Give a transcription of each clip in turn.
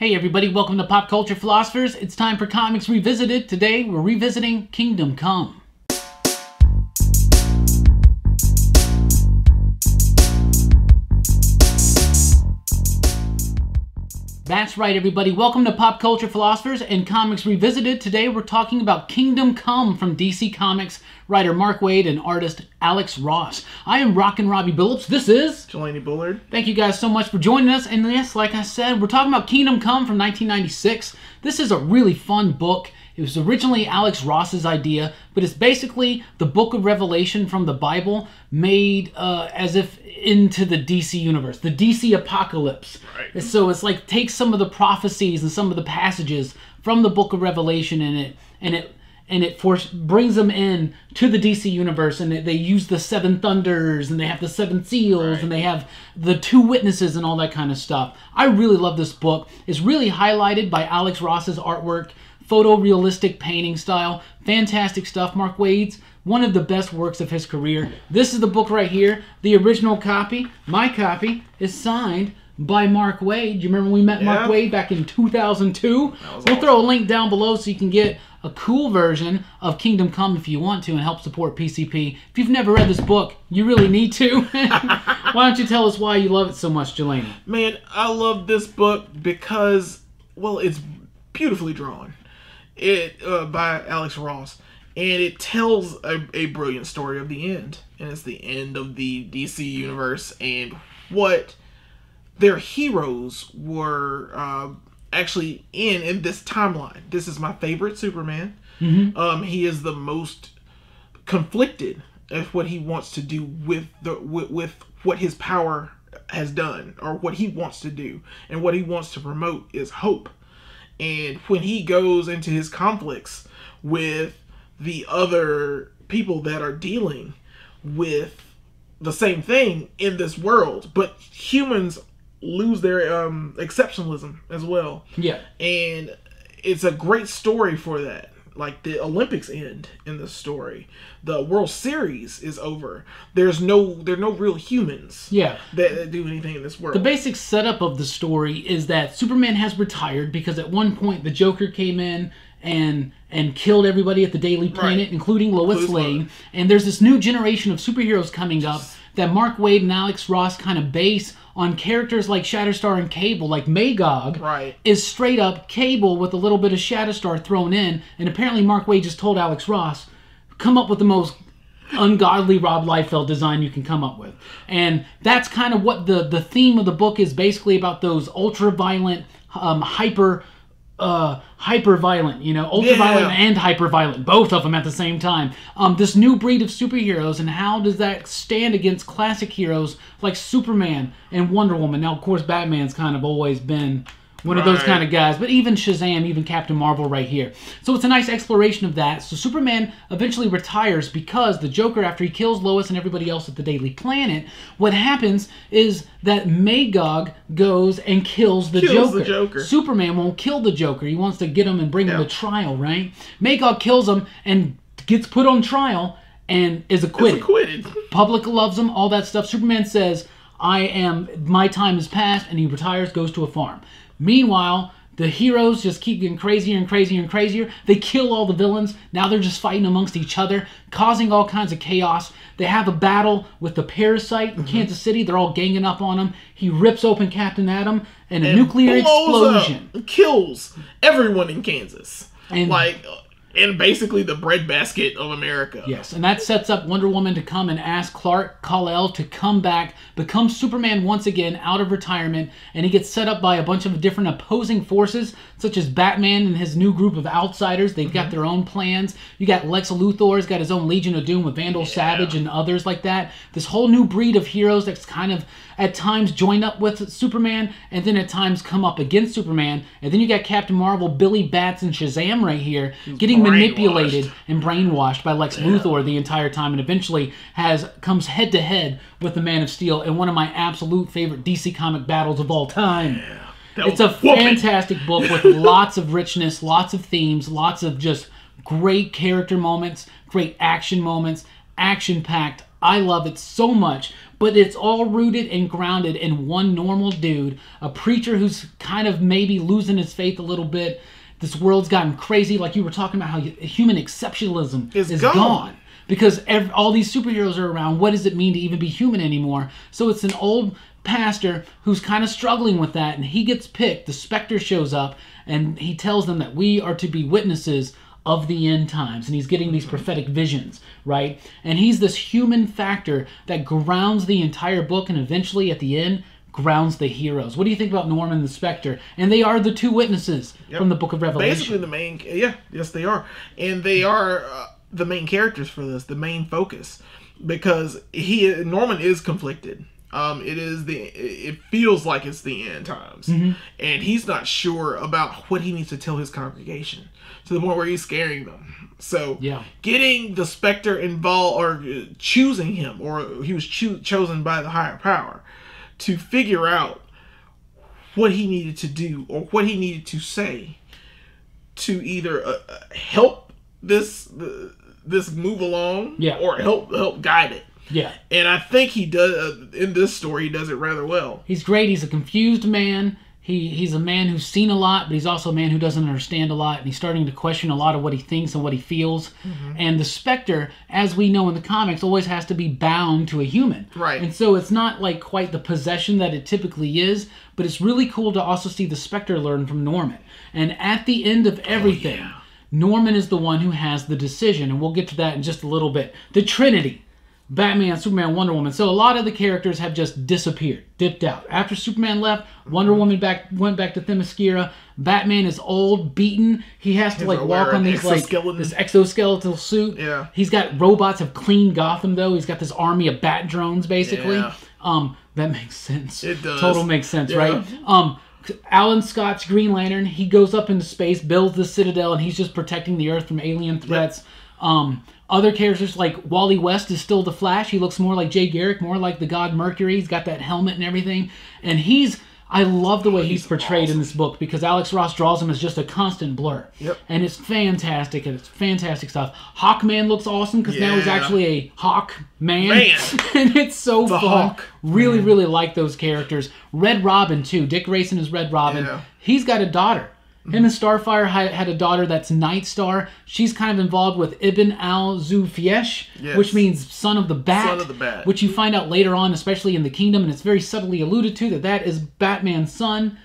Hey everybody, welcome to Pop Culture Philosophers. It's time for Comics Revisited. Today we're revisiting Kingdom Come. That's right everybody, welcome to Pop Culture Philosophers and Comics Revisited. Today we're talking about Kingdom Come from DC Comics writer Mark Waid and artist Alex Ross. I am Rockin' Robbie Billups. This is Jelani, Bullard. Thank you guys so much for joining us. And yes, like I said, we're talking about Kingdom Come from 1996. This is a really fun book. It was originally Alex Ross's idea, but it's basically the book of Revelation from the Bible made as if into the DC universe, the DC apocalypse. Right. So it's like takes some of the prophecies and some of the passages from the book of Revelation and it brings them in to the DC universe, and they use the seven thunders, and they have the seven seals, and they have the two witnesses and all that kind of stuff. I really love this book. It's really highlighted by Alex Ross's artwork, photorealistic painting style, fantastic stuff. Mark Waid's one of the best works of his career. This is the book right here. The original copy, my copy, is signed by Mark Waid. You remember we met Mark Waid back in 2002? We'll throw a link down below so you can get a cool version of Kingdom Come if you want to and help support PCP. If you've never read this book, you really need to. Why don't you tell us why you love it so much, Jelani? Man, I love this book because, well, it's beautifully drawn. By Alex Ross. And it tells a brilliant story of the end. And it's the end of the DC universe and what their heroes were actually in this timeline. This is my favorite Superman. Mm-hmm. He is the most conflicted of what he wants to do with what his power has done, or what he wants to do. And what he wants to promote is hope. And when he goes into his conflicts with the other people that are dealing with the same thing in this world, but humans lose their exceptionalism as well. Yeah. And it's a great story for that. Like, the Olympics end in this story. The World Series is over. There are no real humans that do anything in this world. The basic setup of the story is that Superman has retired because at one point the Joker came in and killed everybody at the Daily Planet, including Lois Lane. And there's this new generation of superheroes coming up that Mark Waid and Alex Ross kind of base on characters like Shatterstar and Cable. Like Magog is straight up Cable with a little bit of Shatterstar thrown in. And apparently Mark Waid just told Alex Ross, come up with the most ungodly Rob Liefeld design you can come up with. And that's kind of what the theme of the book is, basically about those ultra-violent, hyper-violent, ultra-violent and hyper-violent, both of them at the same time. This new breed of superheroes, and how does that stand against classic heroes like Superman and Wonder Woman? Now, of course, Batman's kind of always been one of those kind of guys, but even Shazam, even Captain Marvel right here. So it's a nice exploration of that. So Superman eventually retires because the Joker, after he kills Lois and everybody else at the Daily Planet, what happens is that Magog goes and kills the Joker. Superman won't kill the Joker. He wants to get him and bring him to trial, right? Magog kills him and gets put on trial and is acquitted. Public loves him, all that stuff. Superman says, my time has passed, and he retires, goes to a farm. Meanwhile, the heroes just keep getting crazier and crazier and crazier. They kill all the villains. Now they're just fighting amongst each other, causing all kinds of chaos. They have a battle with the Parasite in Kansas City. They're all ganging up on him. He rips open Captain Atom, and a nuclear explosion kills everyone in Kansas. And basically the breadbasket of America. Yes, and that sets up Wonder Woman to come and ask Clark Kal-El to come back, become Superman once again out of retirement, and he gets set up by a bunch of different opposing forces, such as Batman and his new group of outsiders. They've got their own plans. You got Lex Luthor's got his own Legion of Doom with Vandal Savage and others like that. This whole new breed of heroes that's kind of at times join up with Superman, and then at times come up against Superman. And then you got Captain Marvel, Billy Bats, and Shazam right here, getting manipulated and brainwashed by Lex Luthor the entire time, and eventually comes head to head with the Man of Steel in one of my absolute favorite DC comic battles of all time. It's a fantastic book with lots of richness, lots of themes, lots of just great character moments, great action moments, action-packed. I love it so much, but it's all rooted and grounded in one normal dude, a preacher who's kind of maybe losing his faith a little bit. This world's gotten crazy, like you were talking about how human exceptionalism is gone. Because all these superheroes are around. What does it mean to even be human anymore? So it's an old pastor who's kind of struggling with that, and he gets picked. The Spectre shows up, and he tells them that we are to be witnesses of the end times, and he's getting these prophetic visions, right? And he's this human factor that grounds the entire book, and eventually at the end grounds the heroes. What do you think about Norman the Spectre? And they are the two witnesses from the book of Revelation. Basically the main, yes they are. And they are the main characters for this, the main focus, because Norman is conflicted. It feels like it's the end times, and he's not sure about what he needs to tell his congregation to the point where he's scaring them. So getting the Spectre involved, or choosing him, or he was chosen by the higher power to figure out what he needed to do or what he needed to say to either help this move along, or help guide it. Yeah. And I think he does, in this story, he does it rather well. He's great. He's a confused man. He's a man who's seen a lot, but he's also a man who doesn't understand a lot, and he's starting to question a lot of what he thinks and what he feels. And the Spectre, as we know in the comics, always has to be bound to a human. Right. And so it's not like quite the possession that it typically is, but it's really cool to also see the Spectre learn from Norman. And at the end of everything, Norman is the one who has the decision, and we'll get to that in just a little bit. The Trinity. Batman, Superman, Wonder Woman. So a lot of the characters have just disappeared, dipped out. After Superman left, Wonder Woman went back to Themyscira. Batman is old, beaten. He has to walk on these this exoskeletal suit. Yeah. He's got robots have cleaned Gotham though. He's got this army of bat drones basically. Yeah. That makes sense. It does. Total makes sense, right? Alan Scott's Green Lantern, he goes up into space, builds the Citadel, and he's just protecting the Earth from alien threats. Other characters like Wally West is still the Flash. He looks more like Jay Garrick, more like the god Mercury. He's got that helmet and everything. And I love the way he's portrayed in this book, because Alex Ross draws him as just a constant blur. Yep. And it's fantastic, and it's fantastic stuff. Hawkman looks awesome, because now he's actually a Hawk man. And it's so fun. Hawk. Really, really like those characters. Red Robin, too. Dick Grayson is Red Robin. Yeah. He's got a daughter. Him and Starfire had a daughter that's Night Star. She's kind of involved with Ibn al-Zufiesh, which means son of the bat. Son of the bat. Which you find out later on, especially in the Kingdom, and it's very subtly alluded to that is Batman's son.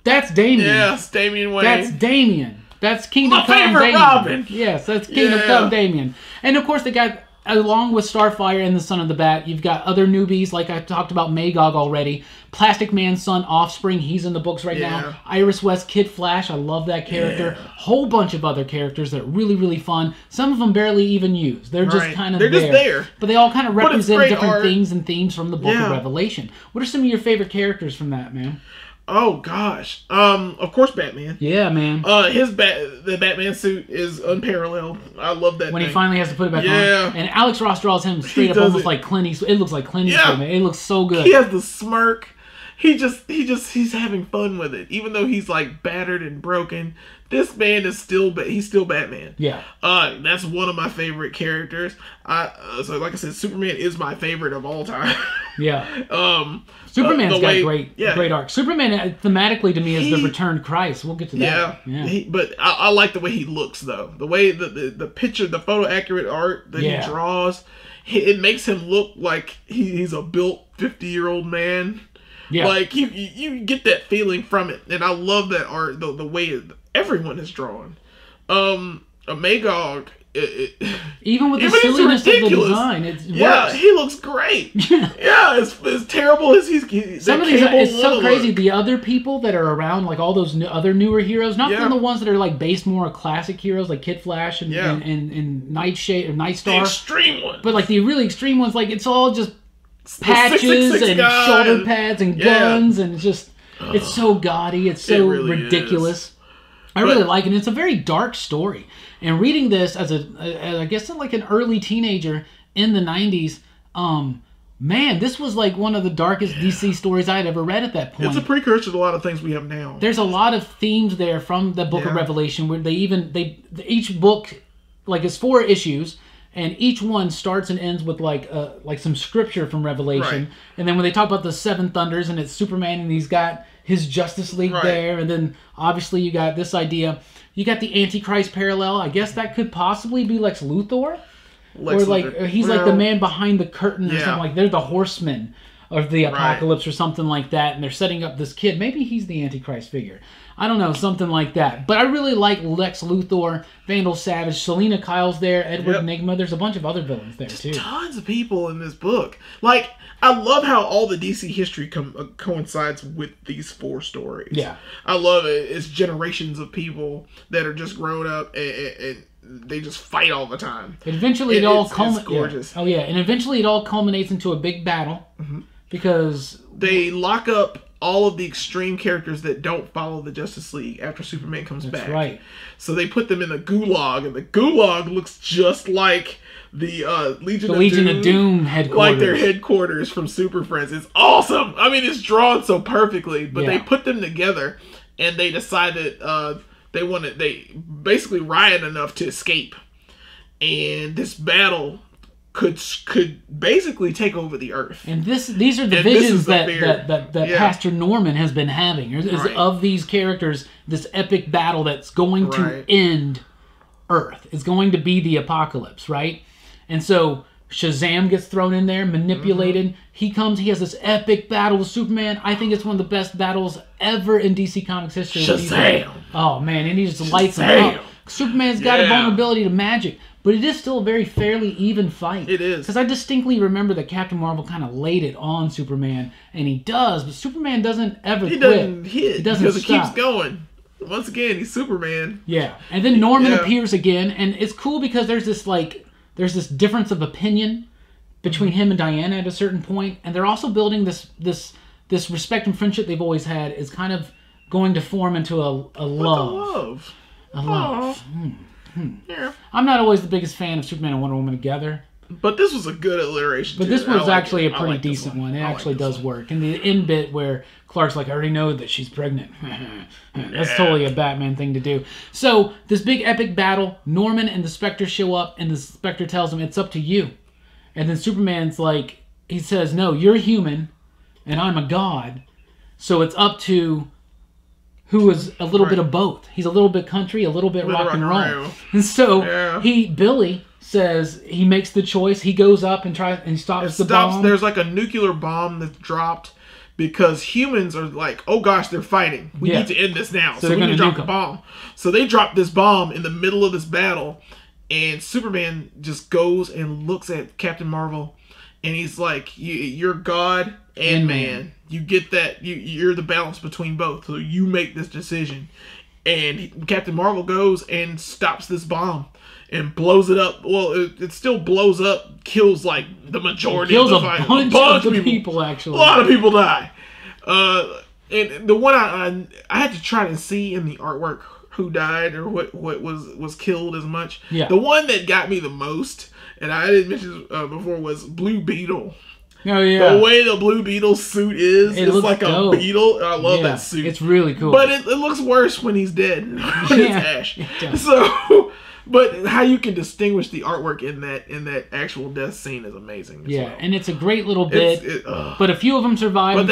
That's Damian. Yes, Damian Wayne. That's Damian. That's Kingdom Come Damian. My favorite Robin. Yes, that's Kingdom Come Damian. And of course, they got, along with Starfire and the Son of the Bat, you've got other newbies, like I talked about Magog already. Plastic Man's son, Offspring, he's in the books right now. Iris West, Kid Flash, I love that character. Whole bunch of other characters that are really, really fun. Some of them barely even used. They're just kind of there. Just there. But they all kind of represent different things and themes from the Book of Revelation. What are some of your favorite characters from that, man? Oh gosh, of course Batman. Yeah, man. The Batman suit is unparalleled. I love that. When he finally has to put it back on. And Alex Ross draws him straight up almost like Clint Eastwood. It looks like Clint Eastwood, man. It looks so good. He has the smirk. He's having fun with it, even though he's like battered and broken. This man is he's still Batman. Yeah. That's one of my favorite characters. So like I said, Superman is my favorite of all time. Yeah. Superman's got great arc. Superman thematically to me is the returned Christ. We'll get to that. Yeah. But I like the way he looks though. The way the picture, the photo accurate art that he draws, it makes him look like he's a built 50-year-old man. Yeah. Like you get that feeling from it, and I love that art. The way everyone is drawn. Magog. Even with the silliness of the design, it works. He looks great. As terrible as he's. Some of these, it's so crazy. The other people that are around, like all those other newer heroes, not even the ones that are like based more on classic heroes, like Kid Flash and Nightshade or Night Star. The extreme ones, but like the really extreme ones, like it's all just patches and shoulder pads and guns, and it's so gaudy. It's so ridiculous. I really like it. It's a very dark story. And reading this as I guess like an early teenager in the 90s, man, this was like one of the darkest DC stories I had ever read at that point. It's a precursor to a lot of things we have now. There's a lot of themes there from the Book of Revelation where each book, like it's 4 issues, and each one starts and ends with like some scripture from Revelation. Right. And then when they talk about the seven thunders, and it's Superman, and he's got his Justice League there, and then obviously you got this idea. You got the Antichrist parallel. I guess that could possibly be Lex Luthor. Or like he's like the man behind the curtain or something. Like they're the horsemen of the apocalypse or something like that, and they're setting up this kid. Maybe he's the Antichrist figure. I don't know, something like that. But I really like Lex Luthor, Vandal Savage, Selena Kyle's there, Edward Enigma. There's a bunch of other villains there too. Tons of people in this book. Like, I love how all the DC history coincides with these 4 stories. Yeah, I love it. It's generations of people that are just grown up and they just fight all the time. Eventually, it's gorgeous. Yeah. Oh yeah, and eventually it all culminates into a big battle because they lock up all of the extreme characters that don't follow the Justice League after Superman comes back. That's right. So they put them in the Gulag, and the Gulag looks just like the Legion of Doom headquarters. Like their headquarters from Super Friends. It's awesome. I mean, it's drawn so perfectly, but they put them together, and they decided they basically riot enough to escape. And this battle could basically take over the Earth. And these are the visions that Pastor Norman has been having. Is of these characters, this epic battle that's going to end Earth. It's going to be the apocalypse, right? And so Shazam gets thrown in there, manipulated. He comes, he has this epic battle with Superman. I think it's one of the best battles ever in DC Comics history. Shazam! Oh man, and he just lights him up. Superman's got a vulnerability to magic. But it is still a very fairly even fight. It is. Because I distinctly remember that Captain Marvel kind of laid it on Superman, and he does, but Superman doesn't ever quit. He doesn't hit. He doesn't because it keeps going. Once again, he's Superman. Yeah. And then Norman appears again, and it's cool because there's this difference of opinion between him and Diana at a certain point, and they're also building this respect and friendship they've always had is kind of going to form into a love. A love. Yeah. I'm not always the biggest fan of Superman and Wonder Woman together. But this was a good alliteration. But this was actually a pretty decent one. It actually does work. And the end bit where Clark's like, I already know that she's pregnant. That's totally a Batman thing to do. So, this big epic battle, Norman and the Spectre show up, and the Spectre tells him, it's up to you. And then Superman's like, he says, no, you're human, and I'm a god. So it's up to... who is a little bit of both. He's a little bit country, a little bit rock and roll. And so Billy says he makes the choice. He goes up and tries and stops the bomb. There's like a nuclear bomb that's dropped because humans are like, oh gosh, they're fighting. We need to end this now. So we need to drop the bomb. So they drop this bomb in the middle of this battle, and Superman just goes and looks at Captain Marvel, and he's like, you're God and man. You get that. You're the balance between both. So you make this decision. And Captain Marvel goes and stops this bomb and blows it up. Well, it still blows up, kills like the majority of the fight. A bunch of people, actually. A lot of people die. And the one I had to try to see in the artwork who died or what was killed as much. Yeah. The one that got me the most, and I didn't mention before, was Blue Beetle. Oh, yeah. The way the Blue Beetle suit is, it's like dope. A beetle. And I love that suit. It's really cool. But it looks worse when he's dead. When it's ash. So, but how you can distinguish the artwork in that actual death scene is amazing. Yeah, and it's a great little bit. But a few of them survive,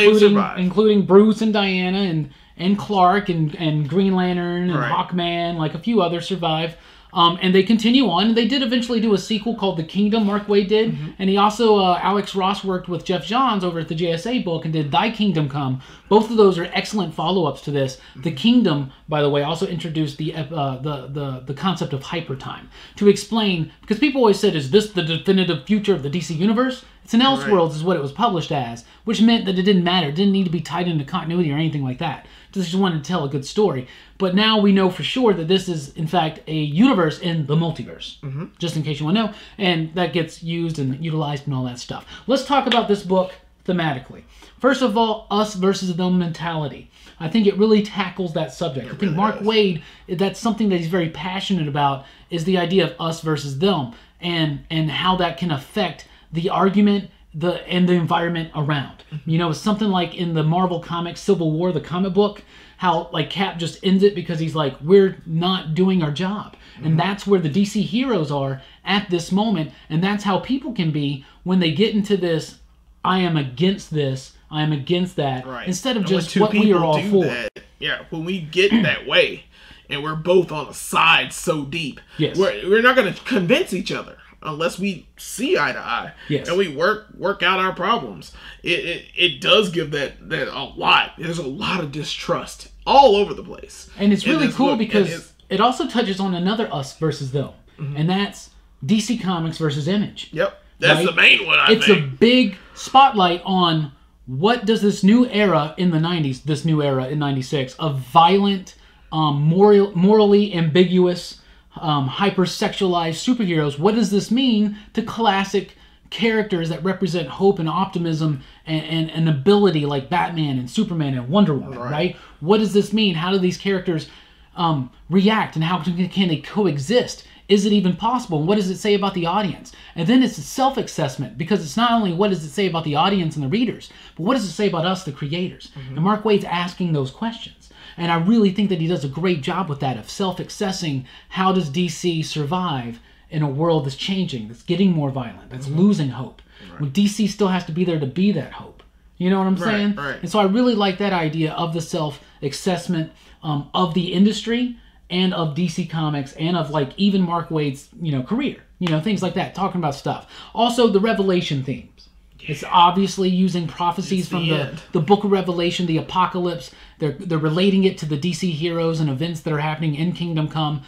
including Bruce and Diana and Clark and Green Lantern and Hawkman. Like a few others survive. And they continue on. They did eventually do a sequel called The Kingdom, Mark Waid did. And he also, Alex Ross worked with Jeff Johns over at the JSA book and did Thy Kingdom Come. Both of those are excellent follow-ups to this. The Kingdom, by the way, also introduced the concept of hypertime to explain, because people always said, is this the definitive future of the DC Universe? It's an Elseworlds is what it was published as, which meant that it didn't matter. It didn't need to be tied into continuity or anything like that. Just wanted to tell a good story. But now we know for sure that this is, in fact, a universe in the multiverse. Just in case you want to know. And that gets used and utilized and all that stuff. Let's talk about this book thematically. First of all, us versus them mentality. I think it really tackles that subject. I think Mark Waid, that's something that he's very passionate about, is the idea of us versus them. And how that can affect the argument and the environment around. You know, something like in the Marvel Comics Civil War, the comic book, how like Cap just ends it because he's like, we're not doing our job. And that's where the DC heroes are at this moment. And that's how people can be when they get into this, I am against this, I am against that, Right. instead of And just when what we are all do for. that, yeah, when we get that way, and we're both on the side so deep, Yes. we're not going to convince each other unless we see eye to eye, Yes. and we work out our problems. It does give that a lot. There's a lot of distrust all over the place, And it's in really this cool book. because it also touches on another us versus them. And that's DC Comics versus Image. Yep, that's Right? the main one. I It's a think. big spotlight on what does this new era in the 90s, this new era in 96, of violent, morally ambiguous, hypersexualized superheroes, what does this mean to classic characters that represent hope and optimism and ability like Batman and Superman and Wonder Woman, right? What does this mean? How do these characters react, and how can they coexist? Is it even possible? And what does it say about the audience? And then it's a self-assessment, because it's not only what does it say about the audience and the readers, but what does it say about us, the creators? And Mark Waid's asking those questions. And I really think that he does a great job with that, of self-assessing how does DC survive in a world that's changing, that's getting more violent, that's losing hope. When DC still has to be there to be that hope. You know what I'm saying? Right. And so I really like that idea of the self-assessment of the industry and of DC Comics and of like even Mark Waid's, career. Things like that, talking about stuff. Also the Revelation themes. It's obviously using prophecies from the Book of Revelation, the Apocalypse. They're relating it to the DC heroes and events that are happening in Kingdom Come.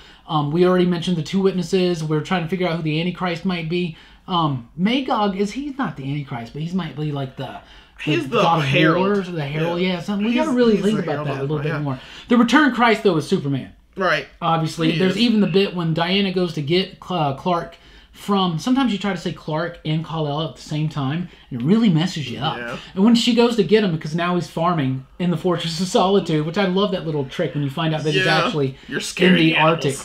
We already mentioned the two witnesses. We're trying to figure out who the Antichrist might be. Magog he's not the Antichrist, but he might be like He's the God of herald. War, the herald, Yeah. something. We got to really he's think the about herald that a of little the bit Bible, more. The Return Christ, though, is Superman. Right. Obviously, He there's is. even the bit when Diana goes to get Clark from. Sometimes you try to say Clark and Kal-El at the same time, and it really messes you up. Yeah. And when she goes to get him, because now he's farming in the Fortress of Solitude, which I love that little trick when you find out that he's actually You're in scaring the Arctic.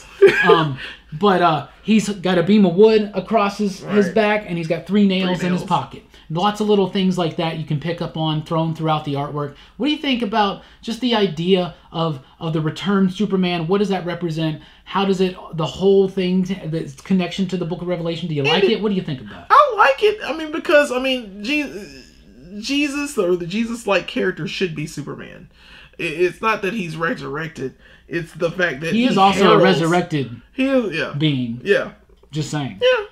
But he's got a beam of wood across his back, and he's got three nails in his pocket. Lots of little things like that you can pick up on, thrown throughout the artwork. What do you think about just the idea of the returned Superman? What does that represent? How does it, the whole thing, the connection to the Book of Revelation, do you like it? What do you think about it? I like it. Because Jesus, or the Jesus-like character, should be Superman. It's not that he's resurrected. It's the fact that He is also heralds. a resurrected He is, being. Yeah. Just saying. Yeah.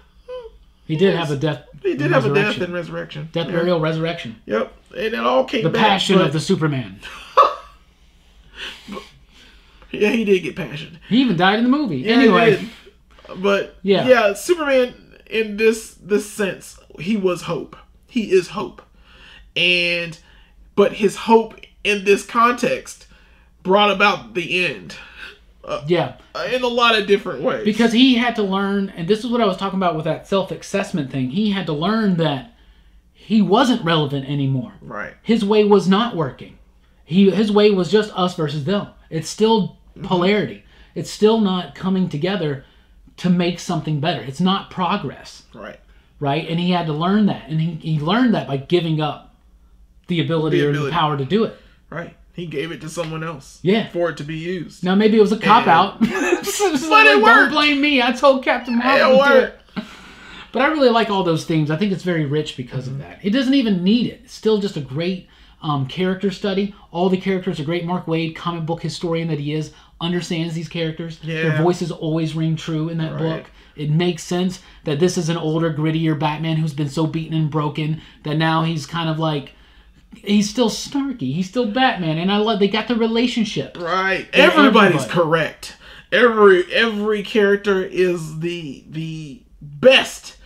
He did have a death. He did have a death and resurrection. Death, burial, resurrection. Yep. And it all came The back. passion of the Superman. Yeah, he did get passion. He even died in the movie. Yeah, anyway. he did. But yeah, Superman in this sense, he was hope. He is hope. But his hope in this context brought about the end. In a lot of different ways. Because he had to learn, and this is what I was talking about with that self-assessment thing. He had to learn that he wasn't relevant anymore. Right. His way was not working. His way was just us versus them. It's still polarity. It's still not coming together to make something better. It's not progress. Right. Right? And he had to learn that. And he learned that by giving up the ability or the power to do it. Right. He gave it to someone else. Yeah. For it to be used. Now maybe it was a cop-out. But it worked. Don't blame me. I told Captain Marvel It to do it. worked. But I really like all those themes. I think it's very rich because of that. It doesn't even need it. It's still just a great character study. All the characters are great. Mark Waid, comic book historian that he is, understands these characters. Yeah. Their voices always ring true in that book. It makes sense that this is an older, grittier Batman who's been so beaten and broken that now he's kind of like, he's still snarky. He's still Batman. And I love, they got the relationship. Right. Everybody's correct. Every character is the best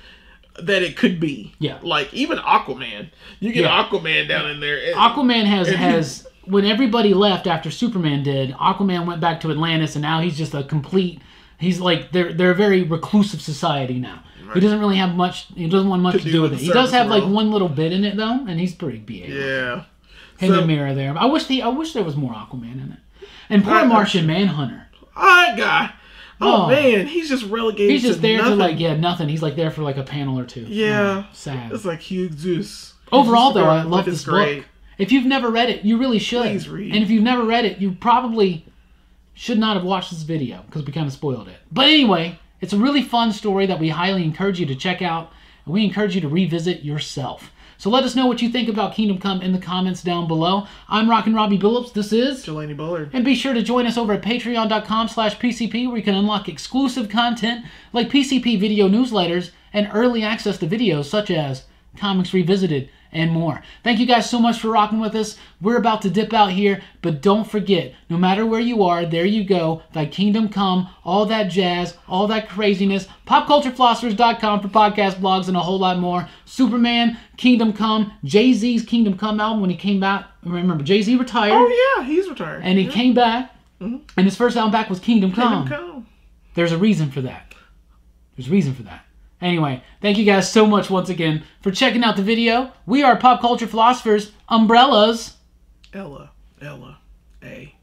that it could be. Yeah. Like even Aquaman. You get Aquaman down in there. Aquaman has when everybody left after Superman did, Aquaman went back to Atlantis, and now he's just a complete. He's like they're a very reclusive society now. Right. He doesn't really have much. He doesn't want much to do with it. He does have like one little bit in it though, and he's pretty behaved. Yeah. Him and Mira there. I wish there was more Aquaman in it. And poor Martian Manhunter. That guy. Oh man, he's just relegated. He's just there nothing. to nothing. He's like there for like a panel or two. Yeah. Sad. It's like he exists. Overall though, I love this book. If you've never read it, you really should. Please read. And if you've never read it, you probably should not have watched this video because we kind of spoiled it. But anyway, it's a really fun story that we highly encourage you to check out, and we encourage you to revisit yourself. So let us know what you think about Kingdom Come in the comments down below. I'm Rockin' Robbie Billups. This is Jelani Bullard. And be sure to join us over at patreon.com/PCP, where you can unlock exclusive content like PCP video newsletters and early access to videos such as Comics Revisited and more. Thank you guys so much for rocking with us. We're about to dip out here, but don't forget, no matter where you are, there you go. Thy kingdom come, all that jazz, all that craziness. PopCulturePhilosophers.com for podcast blogs and a whole lot more. Superman, Kingdom Come, Jay-Z's Kingdom Come album when he came back. Remember, Jay-Z retired. Oh yeah, he's retired. And he came back, and his first album back was Kingdom Come. Kingdom Come. There's a reason for that. There's a reason for that. Anyway, thank you guys so much once again for checking out the video. We are Pop Culture Philosophers, Umbrellas. Ella, A.